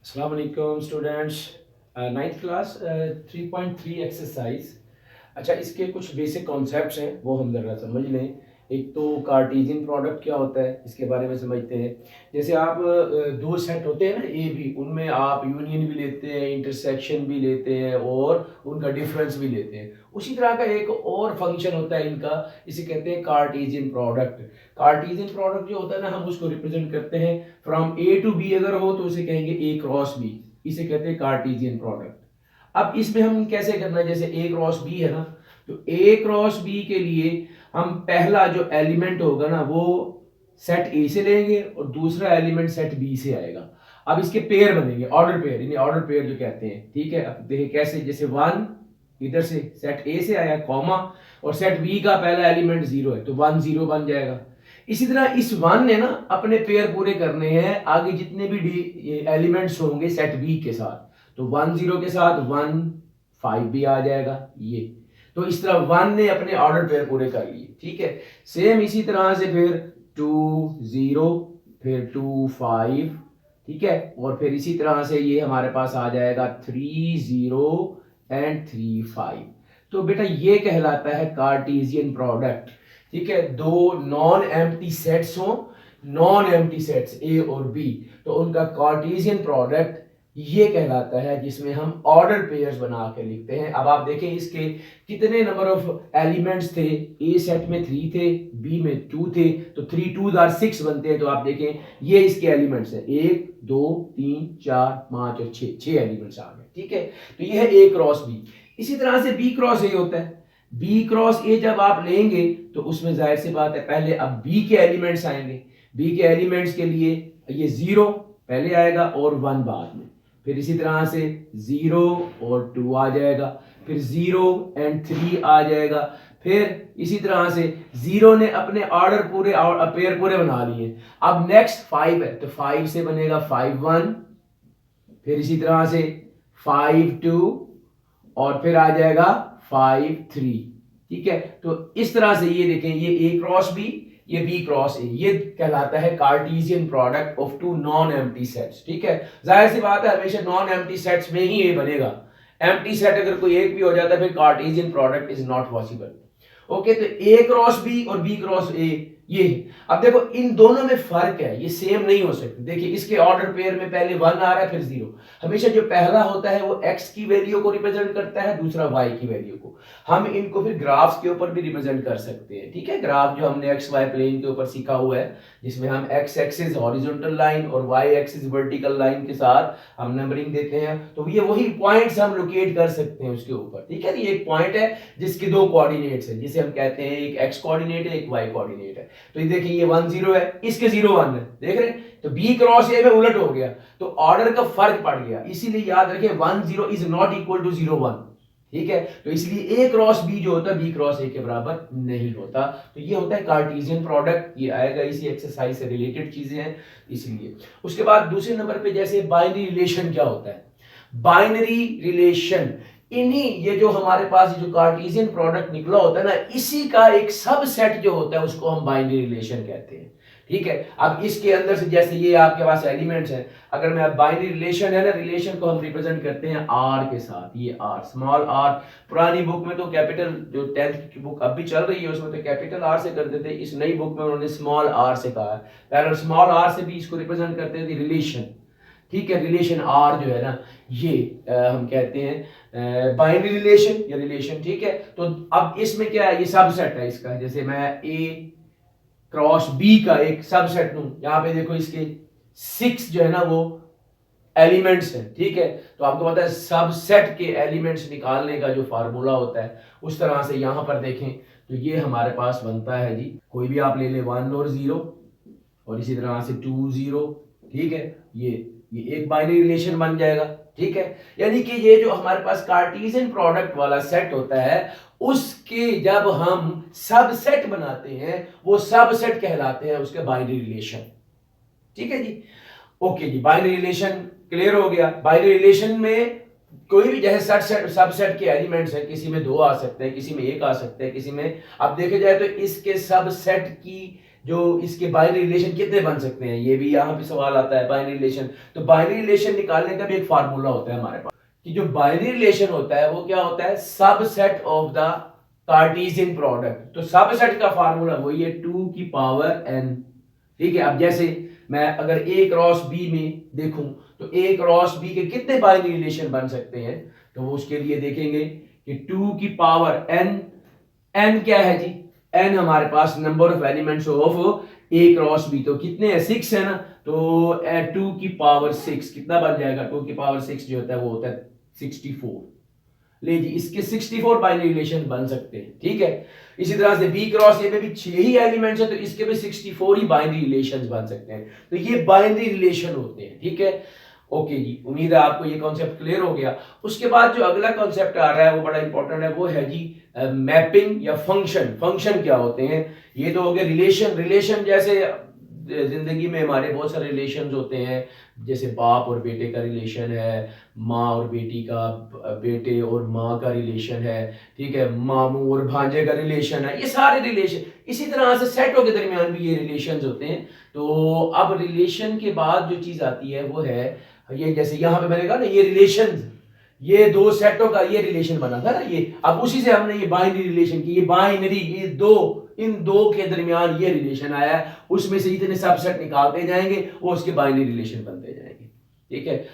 अस्सलाम वालेकुम students. Ninth class 3.3 exercise. अच्छा, इसके कुछ बेसिक कॉन्सेप्ट्स हैं वो हम ज़रा समझ लें। एक तो कार्टेशियन प्रोडक्ट क्या होता है इसके बारे में समझते हैं। जैसे आप दो सेट होते हैं ना ए बी, उनमें आप यूनियन भी लेते हैं, इंटरसेक्शन भी लेते हैं और उनका डिफरेंस भी लेते हैं। उसी तरह का एक और फंक्शन होता है इनका, इसे कहते हैं कार्टेशियन प्रोडक्ट। कार्टेशियन प्रोडक्ट जो होता है ना, हम उसको रिप्रेजेंट करते हैं फ्रॉम ए टू बी अगर हो तो उसे कहेंगे ए क्रॉस बी। इसे कहते हैं कार्टेशियन प्रोडक्ट। अब इसमें हम कैसे करना है, जैसे ए क्रॉस बी है ना, तो ए क्रॉस बी के लिए हम पहला जो एलिमेंट होगा ना वो सेट ए से लेंगे और दूसरा एलिमेंट सेट बी से आएगा। अब इसके पेयर बनेंगे, ऑर्डर पेयर, इन्हें ऑर्डर पेयर जो कहते हैं। ठीक है, अब देखिए कैसे, जैसे वन इधर से सेट ए से आया कॉमा और सेट बी का पहला एलिमेंट जीरो है तो वन जीरो बन जाएगा। इसी तरह इस वन ने ना अपने पेयर पूरे करने हैं आगे जितने भी एलिमेंट्स होंगे सेट बी के साथ, तो वन जीरो के साथ वन फाइव भी आ जाएगा ये। तो इस तरह वन ने अपने ऑर्डर पेयर पूरे कर लिए। ठीक है, सेम इसी तरह से फिर टू जीरो, फिर टू फाइव, ठीक है, और फिर इसी तरह से ये हमारे पास आ जाएगा three zero and three five. तो बेटा ये कहलाता है कार्टेशियन प्रोडक्ट। ठीक है, दो नॉन एम्प्टी सेट्स हो, नॉन एम्प्टी सेट्स ए और बी, तो उनका कार्टेशियन प्रोडक्ट ये कहलाता है, जिसमें हम ऑर्डर पेयर्स बना के लिखते हैं। अब आप देखें इसके कितने नंबर ऑफ एलिमेंट्स थे, ए सेट में थ्री थे, बी में टू थे, तो थ्री टू आर सिक्स बनते हैं। तो आप देखें ये इसके एलिमेंट्स हैं, एक दो तीन चार पांच और छह एलिमेंट्स आ गए। ठीक है, तो ये है ए क्रॉस बी। इसी तरह से बी क्रॉस ए होता है। बी क्रॉस ए जब आप लेंगे तो उसमें जाहिर सी बात है पहले अब बी के एलिमेंट्स आएंगे। बी के एलिमेंट्स के लिए ये जीरो पहले आएगा और वन बाद में, फिर इसी तरह से जीरो और टू आ जाएगा, फिर जीरो एंड थ्री आ जाएगा, फिर इसी तरह से जीरो ने अपने ऑर्डर पूरे पेयर पूरे बना लिए। अब नेक्स्ट फाइव है तो फाइव से बनेगा फाइव वन, फिर इसी तरह से फाइव टू और फिर आ जाएगा फाइव थ्री। ठीक है, तो इस तरह से ये देखें, ये ए क्रॉस बी, ये बी क्रॉस ए, ये कहलाता है Cartesian product of two non empty sets. ठीक है, जाहिर सी बात है हमेशा नॉन एम्प्टी सेट्स में ही ये बनेगा। एम्प्टी सेट अगर कोई एक भी हो जाता है फिर Cartesian product is not possible. Okay, तो ए क्रॉस बी और बी क्रॉस ए ये। अब देखो इन दोनों में फर्क है, ये सेम नहीं हो सकते। देखिए इसके ऑर्डर पेयर में पहले वन आ रहा है फिर जीरो। हमेशा जो पहला होता है वो एक्स की वैल्यू को रिप्रेजेंट करता है, दूसरा वाई की वैल्यू को। हम इनको फिर ग्राफ्स के ऊपर भी रिप्रेजेंट कर सकते हैं। ठीक है, ग्राफ जो हमने एक्स वाई प्लेन के ऊपर सीखा हुआ है, जिसमें हम एक्स एक्सिस हॉरिजॉन्टल लाइन और वाई एक्सिस वर्टिकल लाइन के साथ हम नंबरिंग देते हैं, तो ये वही पॉइंट्स हम लोकेट कर सकते हैं उसके ऊपर। ठीक है, ये एक पॉइंट है जिसके दो कोऑर्डिनेट्स है, जिसे हम कहते हैं एक एक्स कोऑर्डिनेट है एक वाई कोऑर्डिनेट है। तो ये देखिए ये वन जीरो है, इसके जीरो वन है, देख रहे हैं, तो बी क्रॉस ए में उलट हो गया, तो ऑर्डर का फर्क पड़ गया। इसीलिए याद रखें one zero is not equal to zero one. ठीक है, तो इसलिए ए क्रॉस बी जो होता है बी क्रॉस ए के बराबर नहीं होता। तो ये होता है कार्टेशियन प्रोडक्ट, ये आएगा इसी एक्सरसाइज से रिलेटेड चीजें हैं इसलिए। उसके बाद दूसरे नंबर पे जैसे बाइनरी रिलेशन क्या होता है, बाइनरी रिलेशन इन्हीं ये जो हमारे पास जो कार्टेशियन प्रोडक्ट निकला होता है ना, इसी का एक सबसेट जो होता है उसको हम बाइनरी रिलेशन कहते हैं। ठीक है, अब इसके अंदर से जैसे ये आपके पास एलिमेंट्स हैं, अगर मैं बाइनरी रिलेशन है ना, रिलेशन को हम रिप्रेजेंट करते हैं आर के साथ। ये आर, स्मॉल आर, पुरानी बुक में तो कैपिटल, जो 10th की बुक अब भी चल रही है उसमें तो कैपिटल आर से करते थे, इस नई बुक में उन्होंने स्मॉल आर से कहा है। पहले स्मॉल आर से भी इसको रिप्रेजेंट करते थे रिलेशन। ठीक है, रिलेशन आर जो है ना ये हम कहते हैं बाइनरी रिलेशन या रिलेशन। ठीक है, तो अब इसमें क्या है, ये सबसेट है इसका। जैसे मैं ए क्रॉस बी का एक सबसेट लूं, यहां पे देखो इसके 6 जो है ना वो एलिमेंट्स हैं। ठीक है, तो आपको पता है सबसेट के एलिमेंट्स निकालने का जो फार्मूला होता है, उस तरह से यहां पर देखें तो ये हमारे पास बनता है जी, कोई भी आप ले ले वन और जीरो और इसी तरह से टू जीरो। ठीक है, ये एक बाइनरी रिलेशन बन जाएगा। ठीक है, यानी कि ये जो हमारे पास कार्टेशियन प्रोडक्ट वाला सेट होता है उसके जब हम सबसेट बनाते हैं वो सबसेट कहलाते हैं उसके बाइनरी रिलेशन। ठीक है जी, ओके जी, बाइनरी रिलेशन क्लियर हो गया। बाइनरी रिलेशन में कोई भी जैसे सबसेट के एलिमेंट्स हैं, किसी में दो आ सकते हैं, किसी में एक आ सकते हैं, किसी में, अब देखे जाए तो इसके सबसेट की जो इसके बाइनरी रिलेशन कितने बन सकते हैं, ये भी यहाँ पे सवाल आता है बाइनरी रिलेशन। तो बाइनरी रिलेशन निकालने का भी एक फार्मूला होता है हमारे पास कि जो बाइनरी रिलेशन होता है वो क्या होता है, subset of the Cartesian product. तो सबसेट का फार्मूला वही है 2 की पावर n। ठीक है, अब जैसे मैं अगर a क्रॉस b में देखूं तो a क्रॉस b के कितने बाइनरी रिलेशन बन सकते हैं, तो वो उसके लिए देखेंगे कि 2 की पावर n, n क्या है जी, n हमारे पास number of elements of a cross b, तो कितने हैं, 6 है ना, तो 2 की पावर 6 कितना बन जाएगा, 2 की पावर 6 जो होता है वो होता है 64। ले जी, इसके 64 बाइनरी रिलेशन बन सकते हैं। ठीक है, इसी तरह से बी क्रॉस ए में भी 6 ही एलिमेंट्स है, तो इसके भी 64 ही बाइनरी रिलेशंस बन सकते हैं। तो ये बाइनरी रिलेशन होते हैं। ठीक है, ओके जी, उम्मीद है आपको ये कॉन्सेप्ट क्लियर हो गया। उसके बाद जो अगला कॉन्सेप्ट आ रहा है वो बड़ा इंपॉर्टेंट है, वो है जी मैपिंग या फंक्शन। फंक्शन क्या होते हैं, ये तो हो गए रिलेशन। रिलेशन जैसे जिंदगी में हमारे बहुत सारे रिलेशंस होते हैं, जैसे बाप और बेटे का रिलेशन है, माँ और बेटी का, बेटे और माँ का रिलेशन है, ठीक है, मामू और भांजे का रिलेशन है, ये सारे रिलेशन। इसी तरह से सेटों के दरमियान भी ये रिलेशंस होते हैं। तो अब रिलेशन के बाद जो चीज आती है वो है ये, जैसे यहाँ पे मैंने कहा ना, ये रिलेशन, ये दो सेटों का ये रिलेशन बना था ना, ये अब उसी से हमने ये बाइनरी रिलेशन की, ये बाइनरी, ये दो, इन दो के दरमियान ये रिलेशन आया है, उसमें से इतने सबसेट निकालते जाएंगे, वो उसके बाइनरी रिलेशन बनते जाएंगे। ठीक है।